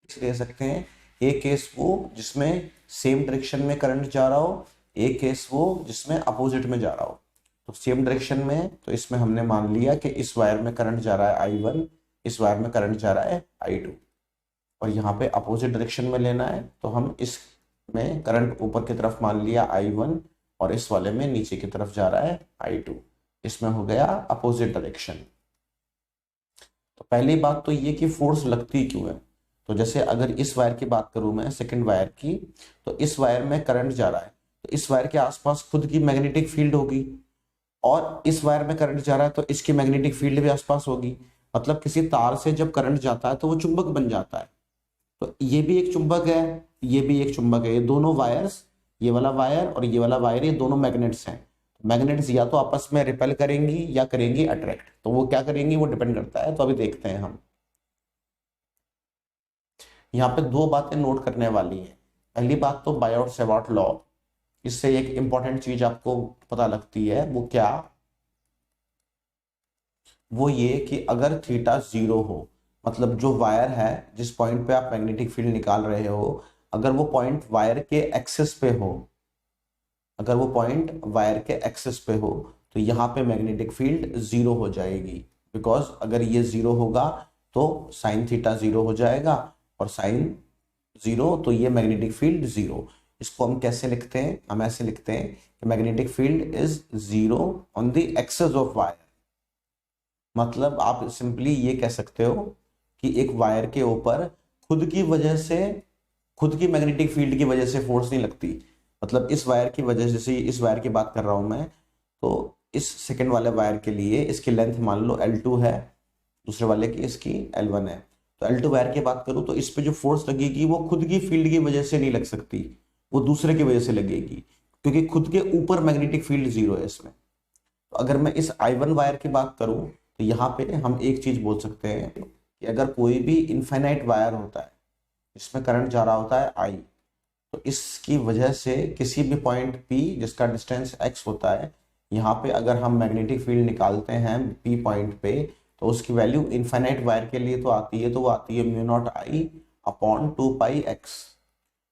ले सकते हैं, एक केस वो जिसमें सेम डायरेक्शन में करंट जा रहा हो, एक केस वो जिसमें अपोजिट में जा रहा हो। तो सेम डायरेक्शन में, तो इसमें हमने मान लिया कि इस वायर में करंट जा रहा है I1, इस वायर में करंट जा रहा है I2, और यहाँ पे अपोजिट डायरेक्शन में लेना है, तो हम इसमें करंट ऊपर की तरफ मान लिया I1 और इस वाले में नीचे की तरफ जा रहा है I2। इसमें हो गया अपोजिट डायरेक्शन। तो पहली बात तो ये कि फोर्स लगती क्यों है। तो जैसे अगर इस वायर की बात करूं मैं, सेकंड वायर की, तो इस वायर में करंट जा रहा है, तो इस वायर के आसपास खुद की मैग्नेटिक फील्ड होगी, और इस वायर में करंट जा रहा है तो इसकी मैग्नेटिक फील्ड भी आसपास होगी। मतलब किसी तार से जब करंट जाता है तो वो चुंबक बन जाता है। तो ये भी एक चुंबक है, ये भी एक चुंबक है। ये दोनों वायर्स, ये वाला वायर और ये वाला वायर, ये दोनों मैग्नेट्स हैं। मैग्नेट्स या तो आपस में रिपेल करेंगी या करेंगी अट्रैक्ट। तो वो क्या करेंगी वो डिपेंड करता है। तो अभी देखते हैं हम। यहाँ पे दो बातें नोट करने वाली हैं। पहली बात तो बायोट सेवार्ट लॉ, इससे एक इंपॉर्टेंट चीज आपको पता लगती है। वो क्या? वो ये कि अगर थीटा 0 हो, मतलब जो वायर है जिस पॉइंट पे आप मैग्नेटिक फील्ड निकाल रहे हो, अगर वो पॉइंट वायर के एक्सिस पे हो, अगर वो पॉइंट वायर के एक्सिस पे हो, तो यहाँ पे मैग्नेटिक फील्ड 0 हो जाएगी। बिकॉज अगर ये 0 होगा तो साइन थीटा 0 हो जाएगा, और साइन 0 तो ये मैग्नेटिक फील्ड 0। इसको हम कैसे लिखते हैं? हम ऐसे लिखते हैं कि magnetic field is 0 on the axis of wire. मतलब आप सिंपली ये कह सकते हो कि एक वायर के ऊपर खुद की वजह से, खुद की मैग्नेटिक फील्ड की वजह से फोर्स नहीं लगती। मतलब इस वायर की वजह से, जैसे इस वायर की बात कर रहा हूं मैं, तो इस सेकंड वाले वायर के लिए इसकी लेंथ मान लो L2 है, दूसरे वाले की इसकी L1 है। तो L2 वायर की बात करूं तो इस पे जो फोर्स लगेगी वो खुद की फील्ड की वजह से नहीं लग सकती, वो दूसरे की वजह से लगेगी, क्योंकि खुद के ऊपर मैग्नेटिक फील्ड 0 है इसमें। तो अगर मैं इस I1 वायर की बात करूं तो यहाँ पे हम एक चीज बोल सकते हैं कि अगर कोई भी इनफाइनाइट वायर होता है, इसमें करंट जा रहा होता है I, तो इसकी वजह से किसी भी पॉइंट P जिसका डिस्टेंस x होता है, यहाँ पे अगर हम मैग्नेटिक फील्ड निकालते हैं P पॉइंट पे, तो उसकी वैल्यू इनफाइनाइट वायर के लिए तो आती है, तो वो आती है mu naught I upon 2πx।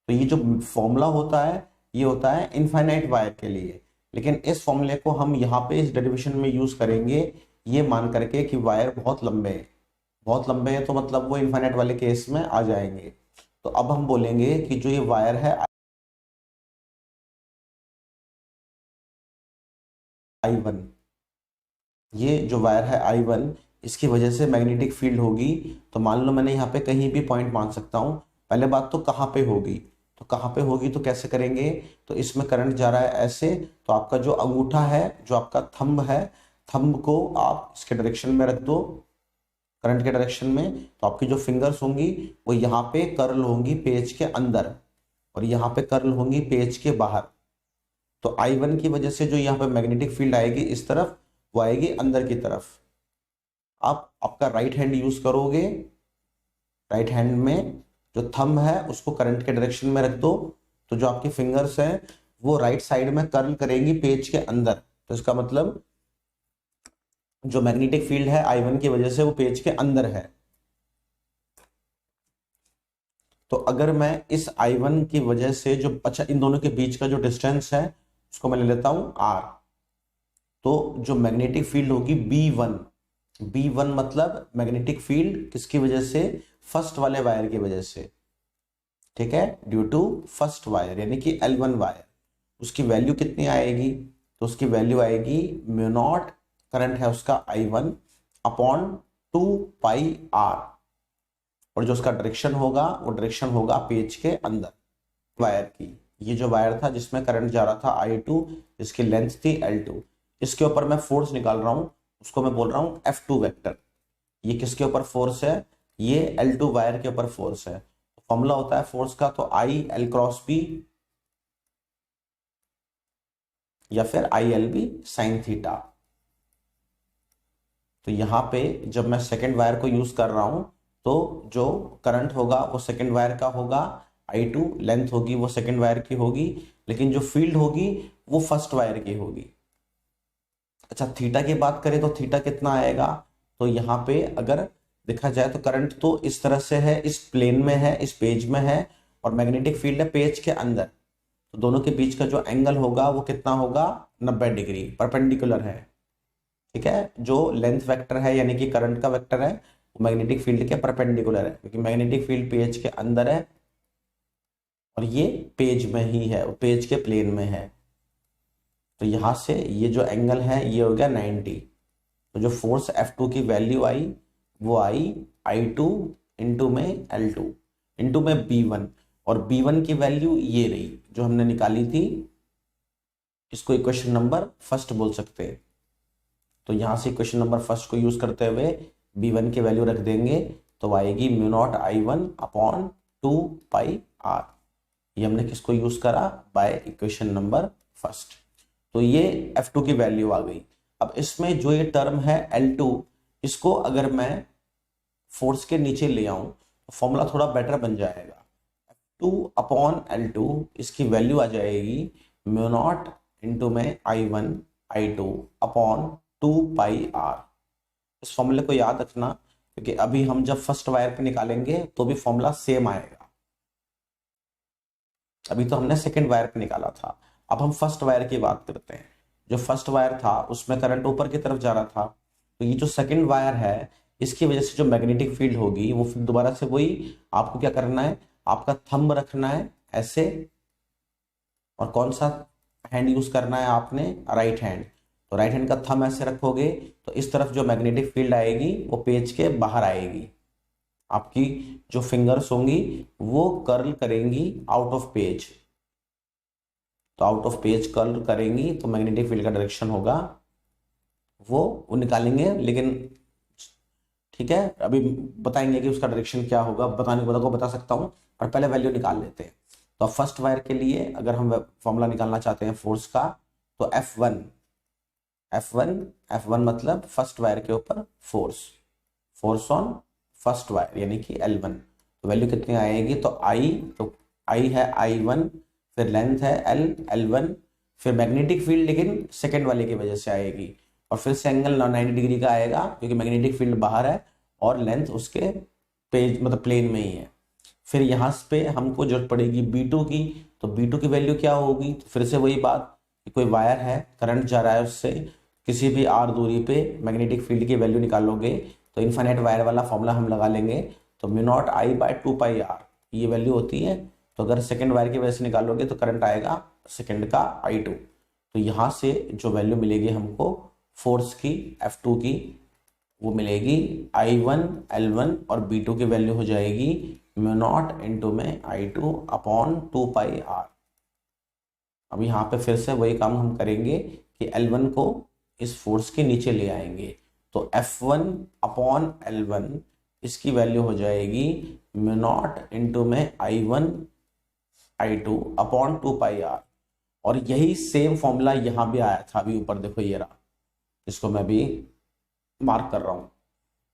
तो ये जो फॉर्मूला होता है ये होता है इनफाइनाइट वायर के लिए, लेकिन इस फॉर्मूले को हम यहाँ पे इस डेरिवेशन में यूज करेंगे ये मान करके कि वायर बहुत लंबे हैं। बहुत लंबे हैं तो मतलब वो इनफाइनाइट वाले केस में आ जाएंगे। तो अब हम बोलेंगे कि जो ये वायर है I1, ये जो वायर है I1, इसकी वजह से मैग्नेटिक फील्ड होगी। तो मान लो मैंने यहाँ पे कहीं भी पॉइंट मान सकता हूँ। पहले बात तो कहाँ पे होगी, तो कहाँ पे होगी तो कैसे करेंगे? तो इसमें करंट जा रहा है ऐसे, तो आपका जो अंगूठा है, जो आपका थंब है, थंब को आप इसके डायरेक्शन में रख दो, करंट के डायरेक्शन में। तो आपकी जो फिंगर्स होंगी वो यहाँ पे कर्ल होंगी पेज के अंदर, और यहाँ पे कर्ल होंगी पेज के बाहर। तो I1 की वजह से जो यहाँ पे मैग्नेटिक फील्ड आएगी इस तरफ, वो आएगी अंदर की तरफ। आप आपका राइट हैंड यूज करोगे, राइट हैंड में जो थंब है उसको करंट के डायरेक्शन में रख दो, तो जो आपकी फिंगर्स हैं वो राइट साइड में कर्ल करेंगी पेज के अंदर। तो इसका मतलब जो मैग्नेटिक फील्ड है I1 की वजह से वो पेज के अंदर है। तो अगर मैं इस I1 की वजह से जो, अच्छा इन दोनों के बीच का जो डिस्टेंस है उसको मैं ले लेता हूं R, तो जो मैग्नेटिक फील्ड होगी B1, B1 मतलब मैग्नेटिक फील्ड किसकी वजह से? फर्स्ट वाले वायर की वजह से, ठीक है, ड्यू टू फर्स्ट वायर यानी कि L1 वायर। उसकी वैल्यू कितनी आएगी? तो उसकी वैल्यू आएगी म्यू नॉट, करंट है उसका I1 अपॉन 2πr, और जो उसका डायरेक्शन होगा वो डायरेक्शन होगा पेज के अंदर वायर की। ये जो वायर था जिसमें करंट जा रहा था I2, जिसकी लेंथ थी L2, इसके ऊपर मैं फोर्स निकाल रहा हूं, उसको मैं बोल रहा हूं F2 वेक्टर। ये किसके ऊपर फोर्स है? ये L2 वायर के ऊपर फोर्स है। फॉर्मूला होता है फोर्स का तो I L क्रॉस B या फिर ILB साइन थीटा। तो यहां पे जब मैं सेकेंड वायर को यूज कर रहा हूं तो जो करंट होगा वो सेकेंड वायर का होगा, I2 लेंथ होगी वो सेकेंड वायर की होगी, लेकिन जो फील्ड होगी वो फर्स्ट वायर की होगी। अच्छा थीटा की बात करें तो थीटा कितना आएगा? तो यहाँ पे अगर देखा जाए तो करंट तो इस तरह से है, इस प्लेन में है, इस पेज में है, और मैग्नेटिक फील्ड है पेज के अंदर। तो दोनों के बीच का जो एंगल होगा वो कितना होगा, 90 डिग्री, परपेंडिकुलर है। ठीक है, जो लेंथ वेक्टर है यानी कि करंट का वेक्टर है वो मैग्नेटिक फील्ड के परपेंडिकुलर है, क्योंकि मैग्नेटिक फील्ड पेज के अंदर है और ये पेज में ही है, पेज के प्लेन में है। तो यहां से ये जो एंगल है ये हो गया 90। तो जो फोर्स F2 की वैल्यू आई वो आई I2 इंटू में L2 इंटू में B1, और B1 की वैल्यू ये रही जो हमने निकाली थी। इसको इक्वेशन नंबर फर्स्ट बोल सकते हैं। तो यहां से इक्वेशन नंबर फर्स्ट को यूज करते हुए B1 की वैल्यू रख देंगे तो आएगी mu naught I1 upon 2πr। ये हमने किसको यूज करा, बाय इक्वेशन नंबर फर्स्ट। तो ये F2 की वैल्यू आ गई। अब इसमें जो ये टर्म है L2, इसको अगर मैं फोर्स के नीचे ले आऊं तो फॉर्मूला थोड़ा बेटर बन जाएगा। F2 अपॉन L2 इसकी वैल्यू आ जाएगी म्यू नॉट इंटू में I1 I2 अपॉन 2πr। इस फॉर्मूले को याद रखना, क्योंकि अभी हम जब फर्स्ट वायर पे निकालेंगे तो भी फॉर्मूला सेम आएगा। अभी तो हमने सेकंड वायर पे निकाला था, अब हम फर्स्ट वायर की बात करते हैं। जो फर्स्ट वायर था उसमें करंट ऊपर की तरफ जा रहा था, तो ये जो सेकंड वायर है इसकी वजह से जो मैग्नेटिक फील्ड होगी वो फिर दोबारा से वही, आपको क्या करना है, आपका थंब रखना है ऐसे, और कौन सा हैंड यूज करना है आपने, राइट हैंड। तो राइट हैंड का थंब ऐसे रखोगे तो इस तरफ जो मैग्नेटिक फील्ड आएगी वो पेज के बाहर आएगी। आपकी जो फिंगर्स होंगी वो कर्ल करेंगी आउट ऑफ पेज। तो आउट ऑफ पेज कर्ल करेंगी तो मैग्नेटिक फील्ड का डायरेक्शन होगा वो निकालेंगे, लेकिन ठीक है अभी बताएंगे कि उसका डायरेक्शन क्या होगा, बताने को बता सकता हूं, और पहले वैल्यू निकाल लेते हैं। तो फर्स्ट वायर के लिए अगर हम फॉर्मूला निकालना चाहते हैं फोर्स का, तो F1 मतलब फर्स्ट वायर के ऊपर फोर्स ऑन फर्स्ट वायर यानी कि L1। तो वैल्यू कितनी आएगी, तो I है I1, फिर लेंथ है L1, फिर मैग्नेटिक फील्ड लेकिन सेकेंड वाले की वजह से आएगी, और फिर से एंगल 90 डिग्री का आएगा क्योंकि मैग्नेटिक फील्ड बाहर है और लेंथ उसके पेज मतलब प्लेन में ही है। फिर यहाँ पे हमको जरूरत पड़ेगी B2 की, तो B2 की वैल्यू क्या होगी, तो फिर से वही बात कि कोई वायर है, करंट जा रहा है उससे, किसी भी r दूरी पे मैग्नेटिक फील्ड की वैल्यू निकालोगे तो इनफाइनाइट वायर वाला फॉर्मूला हम लगा लेंगे। तो म्यू नॉट I/2πr ये वैल्यू होती है। तो अगर सेकेंड वायर की वजह से निकालोगे तो करंट आएगा सेकेंड का I2। तो यहाँ से जो वैल्यू मिलेगी हमको फोर्स की F2 की वो मिलेगी I1 L1, और B2 की वैल्यू हो जाएगी म्यू नॉट इंटू में I2 अपॉन 2πr। अब यहाँ पे फिर से वही काम हम करेंगे कि L1 को इस फोर्स के नीचे ले आएंगे। तो F1 अपॉन L1 इसकी वैल्यू हो जाएगी म्यू नॉट इंटू में I1 I2 अपॉन 2πr। और यही सेम फॉर्मूला यहाँ भी आया था, अभी ऊपर देखो ये रहा, इसको मैं भी मार्क कर रहा हूँ,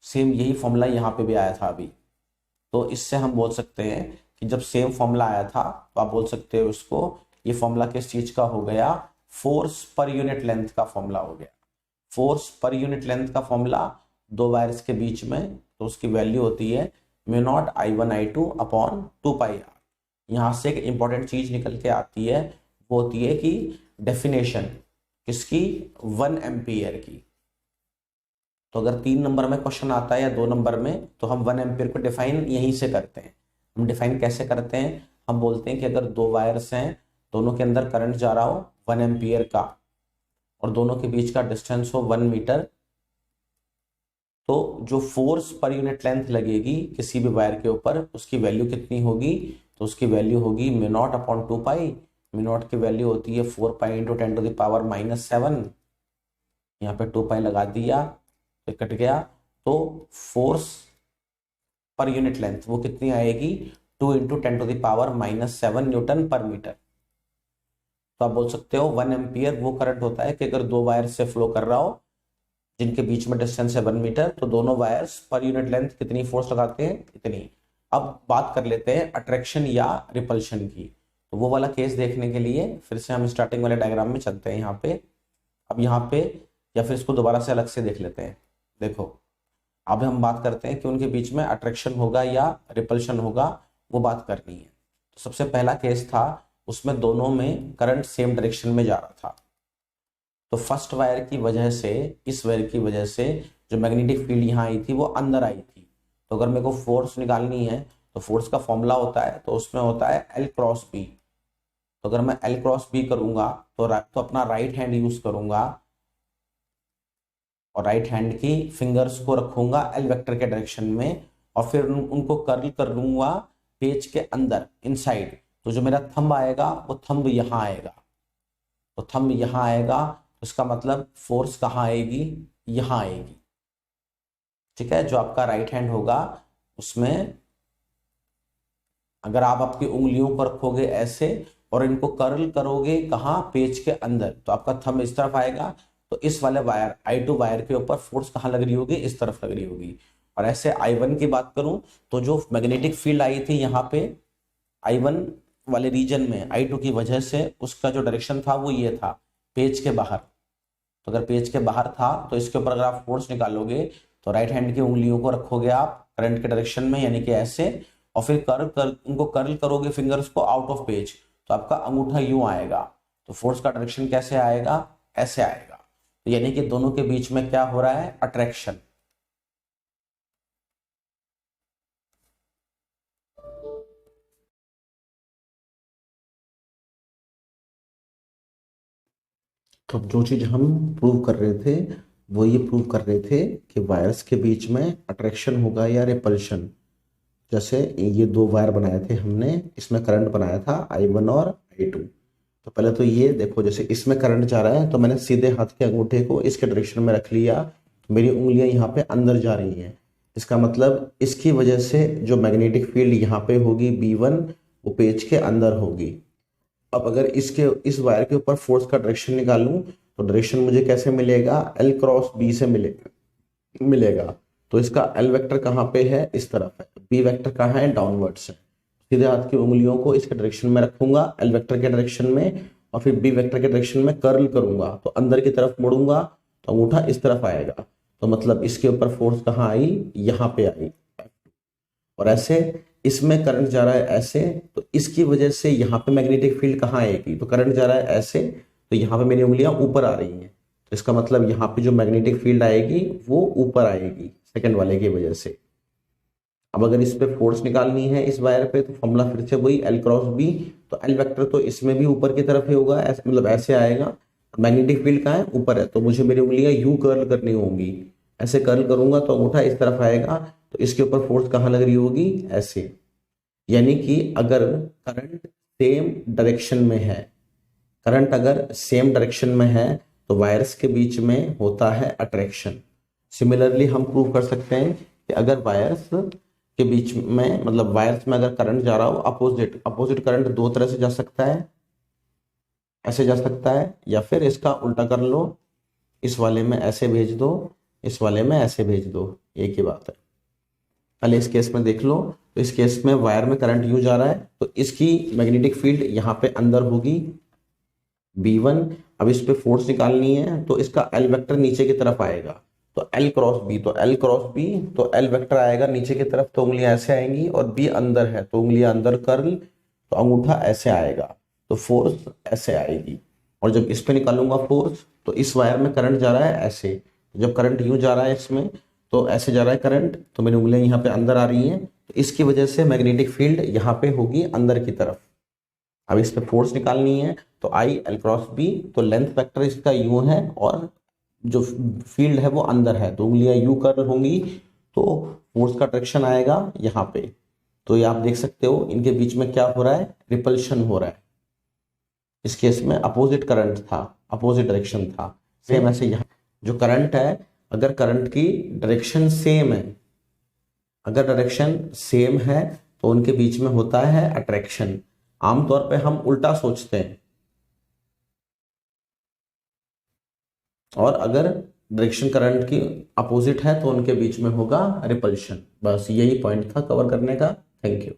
सेम यही फॉर्मूला यहाँ पे भी आया था अभी। तो इससे हम बोल सकते हैं कि जब सेम फॉर्मूला आया था तो आप बोल सकते हो उसको, ये फॉर्मूला किस चीज का हो गया, फोर्स पर यूनिट लेंथ का फॉर्मूला हो गया। फोर्स पर यूनिट लेंथ का फॉर्मूला दो वायर्स के बीच में, तो उसकी वैल्यू होती है mu naught I1 I2 upon 2πr। यहाँ से एक इंपॉर्टेंट चीज निकल के आती है, वो होती है कि डेफिनेशन किसकी, 1 एम्पियर की। तो अगर 3 नंबर में क्वेश्चन आता है या 2 नंबर में, तो हम 1 एम्पियर को डिफाइन यहीं से करते हैं। हम डिफाइन कैसे करते हैं, हम बोलते हैं कि अगर दो वायर्स हैं, दोनों के अंदर करंट जा रहा हो 1 एम्पियर का, और दोनों के बीच का डिस्टेंस हो 1 मीटर, तो जो फोर्स पर यूनिट लेंथ लगेगी किसी भी वायर के ऊपर उसकी वैल्यू कितनी होगी, तो उसकी वैल्यू होगी mu naught upon 2π। Mu naught की वैल्यू होती है 4π इंटू 10⁻⁻7। यहाँ पे 2π लगा दिया तो कट गया। तो फोर्स पर यूनिट लेंथ वो कितनी आएगी, 2 इंटू 10⁻⁻7 न्यूटन पर मीटर। तो आप बोल सकते हो 1 एम्पियर वो करंट होता है कि अगर दो वायर से फ्लो कर रहा हो जिनके बीच में डिस्टेंस है 1 मीटर, तो दोनों वायर्स पर यूनिट लेंथ कितनी फोर्स लगाते हैं, इतनी। अब बात कर लेते हैं अट्रैक्शन या रिपल्शन की। तो वो वाला केस देखने के लिए फिर से हम स्टार्टिंग वाले डायग्राम में चलते हैं यहाँ पे। अब यहाँ पे, या फिर इसको दोबारा से अलग से देख लेते हैं। देखो अब हम बात करते हैं कि उनके बीच में अट्रैक्शन होगा या रिपल्शन होगा, वो बात करनी है। तो सबसे पहला केस था, उसमें दोनों में करंट सेम डायरेक्शन में जा रहा था। तो फर्स्ट वायर की वजह से, इस वायर की वजह से जो मैग्नेटिक फील्ड यहाँ आई थी वो अंदर आई थी। तो अगर मेरे को फोर्स निकालनी है तो फोर्स का फॉर्मूला होता है, तो उसमें होता है L क्रॉस बी। तो अगर मैं L क्रॉस बी करूंगा तो अपना राइट हैंड यूज करूंगा और राइट हैंड की फिंगर्स को रखूंगा L वेक्टर के डायरेक्शन में, और फिर उनको कर्ल कर लूंगा पेज के अंदर इनसाइड। तो जो मेरा थंब आएगा वो थंब यहाँ आएगा, तो थंब यहाँ आएगा, तो इसका मतलब फोर्स कहाँ आएगी, यहाँ आएगी। ठीक है, जो आपका राइट हैंड होगा उसमें अगर आप आपकी उंगलियों को रखोगे ऐसे और इनको कर्ल करोगे कहाँ, पेज के अंदर, तो आपका थंब इस तरफ आएगा। तो इस वाले वायर I2 वायर के ऊपर फोर्स कहाँ लग रही होगी, इस तरफ लग रही होगी। और ऐसे I1 की बात करूं तो जो मैग्नेटिक फील्ड आई थी यहाँ पे I1 वाले रीजन में I2 की वजह से, उसका जो डायरेक्शन था वो ये था, पेज के बाहर। तो अगर पेज के बाहर था तो इसके ऊपर अगर आप फोर्स निकालोगे तो राइट हैंड की उंगलियों को रखोगे आप करंट के डायरेक्शन में, यानी कि ऐसे, और फिर उनको कर्ल करोगे फिंगर्स को आउट ऑफ पेज, तो आपका अंगूठा यूं आएगा। तो फोर्स का डायरेक्शन कैसे आएगा, ऐसे आएगा। तो यानी कि दोनों के बीच में क्या हो रहा है, अट्रैक्शन। तो जो चीज हम प्रूव कर रहे थे वो ये प्रूव कर रहे थे कि वायर्स के बीच में अट्रैक्शन होगा या रिपल्शन। जैसे ये दो वायर बनाए थे हमने, इसमें करंट बनाया था I1 और I2। तो पहले तो ये देखो, जैसे इसमें करंट जा रहा है तो मैंने सीधे हाथ के अंगूठे को इसके डायरेक्शन में रख लिया, तो मेरी उंगलियां यहाँ पे अंदर जा रही हैं। इसका मतलब इसकी वजह से जो मैग्नेटिक फील्ड यहाँ पे होगी B1, वो पेज के अंदर होगी। अब अगर इस वायर के ऊपर फोर्स का डायरेक्शन निकालूं तो डायरेक्शन मुझे कैसे मिलेगा, L क्रॉस B से मिलेगा। तो इसका L वेक्टर कहाँ पे है, इस तरफ है। B वेक्टर कहाँ है, डाउनवर्ड्स है। सीधे हाथ की उंगलियों को इसके डायरेक्शन में रखूंगा L वेक्टर के डायरेक्शन में, और फिर B वेक्टर के डायरेक्शन में कर्ल करूंगा, तो अंदर की तरफ मुड़ूंगा तो अंगूठा इस तरफ आएगा। तो मतलब इसके ऊपर फोर्स कहाँ आई, यहाँ पे आई। और ऐसे इसमें करंट जा रहा है ऐसे, तो इसकी वजह से यहाँ पे मैग्नेटिक फील्ड कहाँ आएगी, तो करंट जा रहा है ऐसे, तो यहाँ पे मेरी उंगलियां ऊपर आ रही हैं। तो इसका मतलब यहाँ पे जो मैग्नेटिक फील्ड आएगी वो ऊपर आएगी सेकंड वाले की वजह से। अब अगर इस पे फोर्स निकालनी है इस वायर पे, तो फॉर्मूला फिर से वही L क्रॉस B। तो L वेक्टर तो इसमें भी ऊपर की तरफ ही होगा, ऐसे मतलब ऐसे आएगा। मैग्नेटिक फील्ड कहाँ है, ऊपर है, तो मुझे मेरी उंगलियां यू कर्ल करनी होंगी। ऐसे कर्ल करूंगा तो अंगूठा इस तरफ आएगा, तो इसके ऊपर फोर्स कहाँ लग रही होगी, ऐसे। यानी कि अगर करंट सेम डायरेक्शन में है, करंट अगर सेम डायरेक्शन में है तो वायर्स के बीच में होता है अट्रैक्शन। सिमिलरली हम प्रूव कर सकते हैं कि अगर वायर्स के बीच में, मतलब वायर्स में अगर करंट जा रहा हो अपोजिट करंट दो तरह से जा सकता है, ऐसे जा सकता है, या फिर इसका उल्टा कर लो, इस वाले में ऐसे भेज दो, इस वाले में ऐसे भेज दो, एक ही बात है। पहले इस केस में देख लो, तो इस केस में वायर में करंट यूं जा रहा है, तो इसकी मैग्नेटिक फील्ड यहाँ पे अंदर होगी B1। अब इस पे फोर्स निकालनी है तो इसका L वेक्टर नीचे की तरफ आएगा, तो L क्रॉस B, तो L क्रॉस B, तो L वेक्टर आएगा नीचे की तरफ, तो उंगलियां ऐसे आएंगी, और B अंदर है तो उंगलियां अंदर कर्ल, तो अंगूठा ऐसे आएगा, तो फोर्स ऐसे आएगी। और जब इस पे निकालूंगा फोर्स, तो इस वायर में करंट जा रहा है ऐसे, जब करंट यूं जा रहा है इसमें, तो ऐसे जा रहा है करंट, तो मेरी उंगलियां यहाँ पे अंदर आ रही हैं, तो इसकी वजह से मैग्नेटिक फील्ड यहाँ पे होगी अंदर की तरफ। अब इस पे फोर्स निकालनी है तो I L क्रॉस B, तो लेंथ वेक्टर इसका यूं है और जो फील्ड है वो अंदर है, तो उंगलियां यू कर्ल होंगी, तो फोर्स का डायरेक्शन आएगा यहाँ पे। तो ये आप देख सकते हो इनके बीच में क्या हो रहा है, रिपल्शन हो रहा है। इस केस में अपोजिट करंट था, अपोजिट डायरेक्शन था। सेम ऐसे यहाँ जो करंट है, अगर करंट की डायरेक्शन सेम है, अगर डायरेक्शन सेम है तो उनके बीच में होता है अट्रैक्शन। आमतौर पे हम उल्टा सोचते हैं, और अगर डायरेक्शन करंट की अपोजिट है तो उनके बीच में होगा रिपल्शन। बस यही पॉइंट था कवर करने का। Thank you.